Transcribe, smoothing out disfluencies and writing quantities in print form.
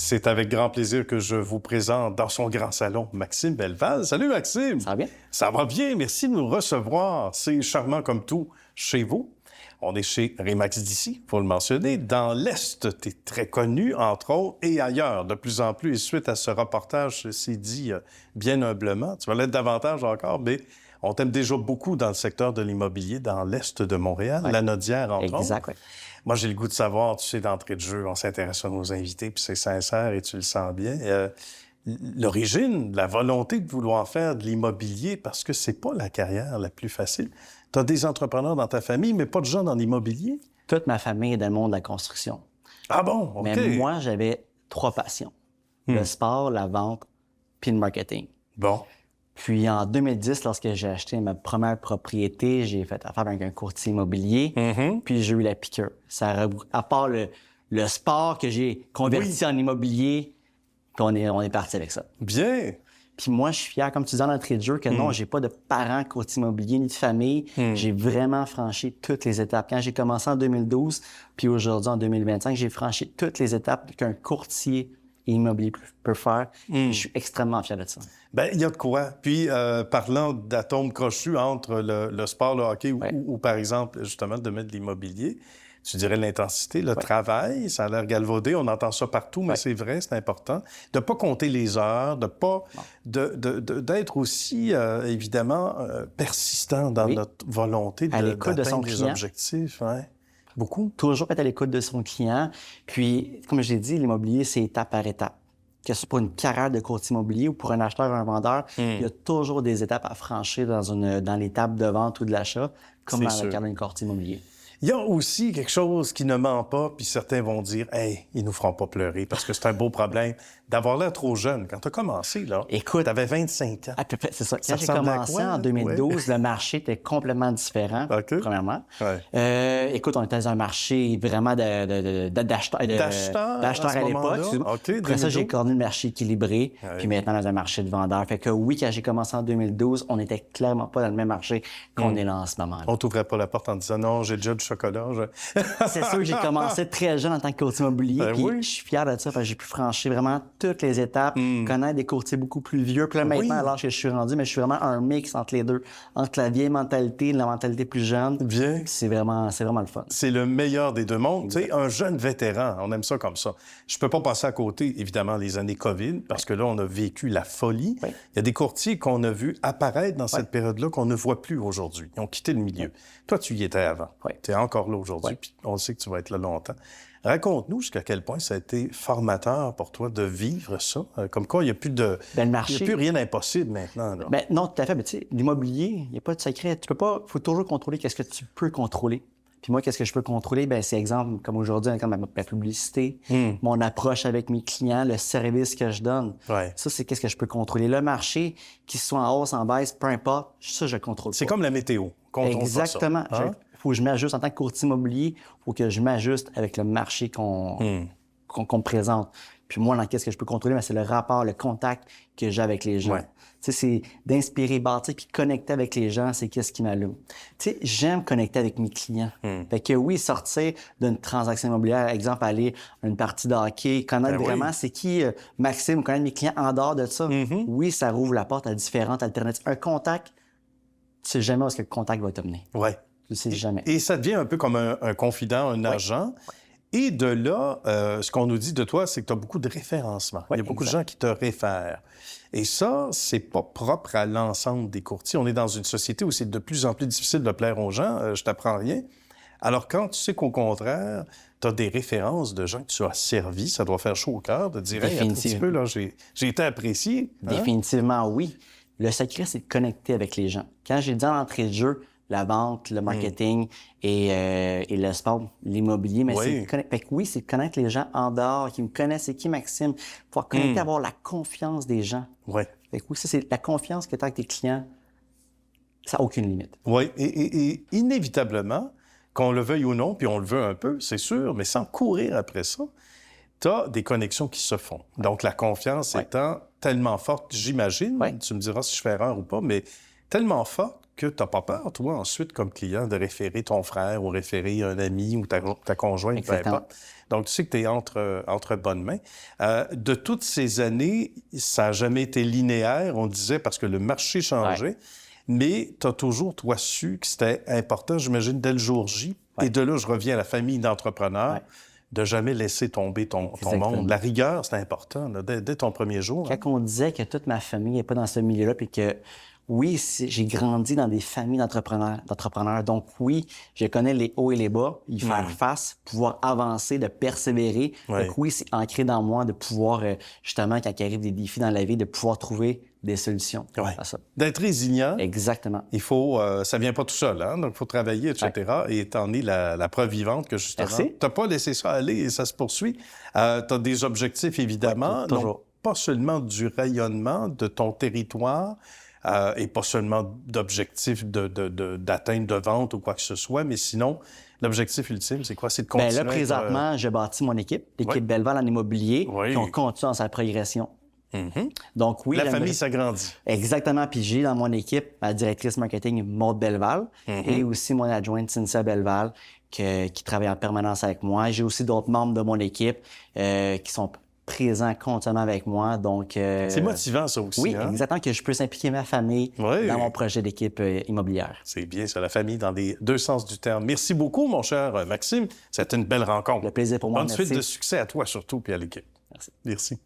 C'est avec grand plaisir que je vous présente dans son grand salon Maxime Belleval. Salut Maxime! Ça va bien? Ça va bien, merci de nous recevoir. C'est charmant comme tout chez vous. On est chez Remax d'ici, il faut le mentionner. Dans l'Est, tu es très connu, entre autres, et ailleurs, de plus en plus. Et suite à ce reportage, c'est dit bien humblement, tu vas l'être davantage encore, mais on t'aime déjà beaucoup dans le secteur de l'immobilier, dans l'Est de Montréal, Ouais. la Nodière, entre autres. Exact, oui. Moi, j'ai le goût de savoir, tu sais, d'entrée de jeu, on s'intéresse à nos invités, puis c'est sincère et tu le sens bien. L'origine, la volonté de vouloir faire de l'immobilier, parce que c'est pas la carrière la plus facile. Tu as des entrepreneurs dans ta famille, mais pas de gens dans l'immobilier. Toute ma famille est dans le monde de la construction. Ah bon? OK. Mais moi, j'avais 3 passions. Le sport, la vente, puis le marketing. Bon. Puis en 2010, lorsque j'ai acheté ma première propriété, j'ai fait affaire avec un courtier immobilier, puis j'ai eu la piqûre. À part le sport que j'ai converti en immobilier, puis on est parti avec ça. Bien. Puis moi, je suis fier, comme tu disais en entrée de jeu, que non, j'ai pas de parents courtiers immobiliers ni de famille. J'ai vraiment franchi toutes les étapes. Quand j'ai commencé en 2012, puis aujourd'hui, en 2025, j'ai franchi toutes les étapes qu'un courtier immobilier peut faire. Je suis extrêmement fier de ça. Bien, il y a de quoi. Puis, parlant d'atomes crochus entre le sport, le hockey ou, par exemple, justement, de mettre de l'immobilier, tu dirais l'intensité, le travail, ça a l'air galvaudé, on entend ça partout, mais c'est vrai, c'est important. De ne pas compter les heures, de pas... d'être aussi, évidemment, persistant dans notre volonté d'atteindre des objectifs. Ouais. Beaucoup. Toujours être à l'écoute de son client. Puis, comme je l'ai dit, l'immobilier, c'est étape par étape. Que ce soit pour une carrière de courtier immobilier ou pour un acheteur ou un vendeur, il y a toujours des étapes à franchir dans l'étape de vente ou de l'achat, comme dans le cadre d'un courtier immobilier. Il y a aussi quelque chose qui ne ment pas, puis certains vont dire « Hey, ils nous feront pas pleurer parce que c'est un beau problème d'avoir l'air trop jeune. » Quand tu as commencé, là, écoute, tu avais 25 ans. À peu près, c'est ça. Quand j'ai commencé en 2012, le marché était complètement différent, premièrement. Écoute, on était dans un marché vraiment d'acheteurs à l'époque. Après ça, j'ai connu le marché équilibré, puis maintenant dans un marché de vendeurs. Fait que oui, quand j'ai commencé en 2012, on n'était clairement pas dans le même marché qu'on est là en ce moment-là. On t'ouvrait pas la porte en disant « Non, j'ai déjà du chocolat. » C'est sûr que j'ai commencé très jeune en tant que courtier immobilier, puis je suis fier de ça parce que j'ai pu franchir vraiment toutes les étapes, connaître des courtiers beaucoup plus vieux. Puis là, maintenant, à l'âge que je suis rendu, mais je suis vraiment un mix entre les deux, entre la vieille mentalité et la mentalité plus jeune. Bien. C'est vraiment le fun. C'est le meilleur des deux mondes. Tu sais, un jeune vétéran, on aime ça comme ça. Je peux pas passer à côté, évidemment, les années COVID, parce que là, on a vécu la folie. Il y a des courtiers qu'on a vus apparaître dans cette période-là qu'on ne voit plus aujourd'hui. Ils ont quitté le milieu. Toi, tu y étais avant. Tu es encore là aujourd'hui, puis on sait que tu vas être là longtemps. Raconte-nous jusqu'à quel point ça a été formateur pour toi de vivre ça. Comme quoi, il n'y a plus de... le marché... Il n'y a plus rien d'impossible maintenant. Là. Ben, non, tout à fait. Mais tu sais, l'immobilier, il n'y a pas de secret. Tu peux pas... Il faut toujours contrôler qu'est-ce que tu peux contrôler. Puis moi, qu'est-ce que je peux contrôler? Ben, c'est exemple, comme aujourd'hui, comme ma publicité, mon approche avec mes clients, le service que je donne. Ça, c'est qu'est-ce que je peux contrôler. Le marché, qu'il soit en hausse, en baisse, peu importe, ça, je contrôle pas. C'est comme la météo. Exactement. Il faut que je m'ajuste en tant que courtier immobilier. Il faut que je m'ajuste avec le marché qu'on me présente. Puis moi, qu'est-ce que je peux contrôler? Ben, c'est le rapport, le contact que j'ai avec les gens. Tu sais, c'est d'inspirer, bâtir, puis connecter avec les gens, c'est qu'est-ce qui m'allume. Tu sais, j'aime connecter avec mes clients. Fait que oui, sortir d'une transaction immobilière, exemple, aller à une partie de hockey, connaître vraiment c'est qui Maxime, connaître mes clients en dehors de ça. Oui, ça rouvre la porte à différentes alternatives. Un contact, tu sais jamais où est-ce que le contact va te mener. Tu sais jamais. Et ça devient un peu comme un confident, un agent. Et de là, ce qu'on nous dit de toi, c'est que tu as beaucoup de référencement. Il y a beaucoup de gens qui te réfèrent. Et ça, c'est pas propre à l'ensemble des courtiers. On est dans une société où c'est de plus en plus difficile de plaire aux gens. Je t'apprends rien. Alors, quand tu sais qu'au contraire, tu as des références de gens que tu as servis, ça doit faire chaud au cœur de dire « Hey, un petit peu, là, j'ai été apprécié. » Définitivement, oui. Le secret, c'est de connecter avec les gens. Quand j'ai dit en entrée de jeu, la vente, le marketing et le sport, l'immobilier, mais c'est de connaître les gens en dehors, qui me connaissent, c'est qui Maxime, pouvoir connecter, avoir la confiance des gens. Fait que oui, ça, c'est la confiance que tu as avec tes clients, ça n'a aucune limite. Oui, et inévitablement, qu'on le veuille ou non, puis on le veut un peu, c'est sûr, mais sans courir après ça, tu as des connexions qui se font. Donc, la confiance étant tellement forte, j'imagine, tu me diras si je fais erreur ou pas, mais tellement forte que tu n'as pas peur, toi, ensuite, comme client, de référer ton frère ou référer un ami ou ta conjointe, peu importe. Donc, tu sais que tu es entre bonnes mains. De toutes ces années, ça n'a jamais été linéaire, on disait, parce que le marché changeait. Mais tu as toujours, toi, su que c'était important, j'imagine, dès le jour J. Et de là, je reviens à la famille d'entrepreneurs, de jamais laisser tomber ton monde. La rigueur, c'est important, là, dès ton premier jour. Quand on disait que toute ma famille n'est pas dans ce milieu-là, puis que, oui, j'ai grandi dans des familles d'entrepreneurs. Donc, oui, je connais les hauts et les bas, y faire face, pouvoir avancer, de persévérer. Donc, oui, c'est ancré dans moi de pouvoir, justement, quand il arrive des défis dans la vie, de pouvoir trouver des solutions à ça. D'être résilient. Exactement. Il faut... ça vient pas tout seul, hein? Donc, il faut travailler, etc. Et t'en es la preuve vivante que, justement, tu n'as pas laissé ça aller et ça se poursuit. Tu as des objectifs, évidemment. Toujours. Donc, pas seulement du rayonnement de ton territoire, et pas seulement d'objectifs d'atteinte de vente ou quoi que ce soit, mais sinon, l'objectif ultime, c'est quoi? C'est de continuer. Là, présentement, j'ai bâti mon équipe, l'équipe Belval en immobilier, puis on continue dans sa progression. Donc, oui. La famille s'agrandit. Exactement. Puis j'ai dans mon équipe ma directrice marketing, Maude Belval, et aussi mon adjointe, Cynthia Belval, qui travaille en permanence avec moi. J'ai aussi d'autres membres de mon équipe qui sont présent continuellement avec moi. Donc, c'est motivant, ça aussi. Oui, exactement, que je peux impliquer ma famille dans mon projet d'équipe immobilière. C'est bien, ça, la famille dans les deux sens du terme. Merci beaucoup, mon cher Maxime. C'était une belle rencontre. Le plaisir pour moi. Bonne suite de succès à toi, surtout, puis à l'équipe. Merci. Merci.